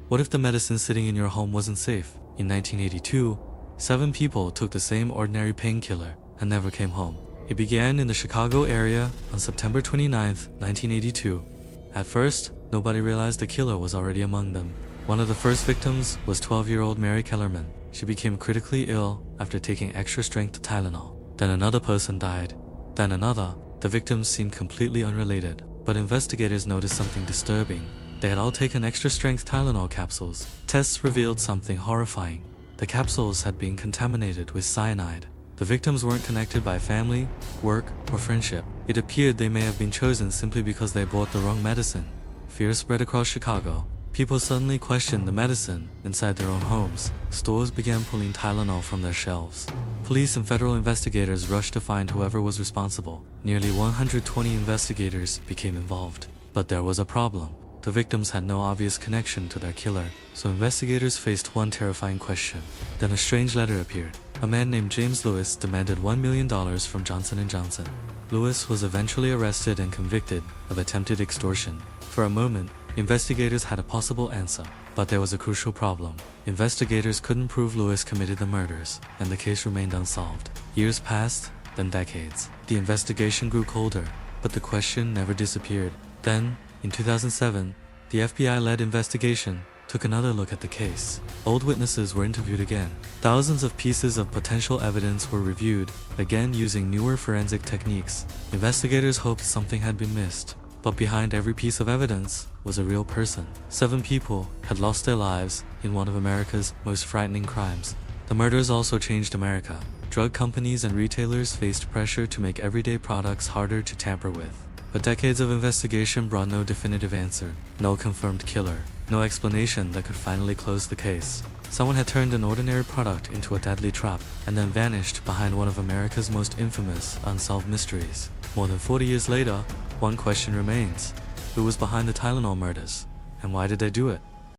What if the medicine sitting in your home wasn't safe? In 1982, 7 people took the same ordinary painkiller and never came home. It began in the Chicago area on September 29, 1982. At first, nobody realized the killer was already among them. One of the first victims was 12-year-old Mary Kellerman. She became critically ill after taking Extra Strength Tylenol. Then another person died. Then another. The victims seemed completely unrelated, but investigators noticed something disturbing. They had all taken Extra Strength Tylenol capsules. Tests revealed something horrifying. The capsules had been contaminated with cyanide. The victims weren't connected by family, work, or friendship. It appeared they may have been chosen simply because they bought the wrong medicine. Fear spread across Chicago. People suddenly questioned the medicine inside their own homes. Stores began pulling Tylenol from their shelves. Police and federal investigators rushed to find whoever was responsible. Nearly 120 investigators became involved. But there was a problem. The victims had no obvious connection to their killer, so investigators faced one terrifying question. Then a strange letter appeared. A man named James Lewis demanded $1 million from Johnson & Johnson. Lewis was eventually arrested and convicted of attempted extortion. For a moment, investigators had a possible answer, but there was a crucial problem. Investigators couldn't prove Lewis committed the murders, and the case remained unsolved. Years passed, then decades. The investigation grew colder, but the question never disappeared. Then, in 2007, the FBI-led investigation took another look at the case. Old witnesses were interviewed again. Thousands of pieces of potential evidence were reviewed, again using newer forensic techniques. Investigators hoped something had been missed, but behind every piece of evidence was a real person. 7 people had lost their lives in one of America's most frightening crimes. The murders also changed America. Drug companies and retailers faced pressure to make everyday products harder to tamper with. But decades of investigation brought no definitive answer, no confirmed killer, no explanation that could finally close the case. Someone had turned an ordinary product into a deadly trap, and then vanished behind one of America's most infamous unsolved mysteries. More than 40 years later, one question remains. Who was behind the Tylenol murders? And why did they do it?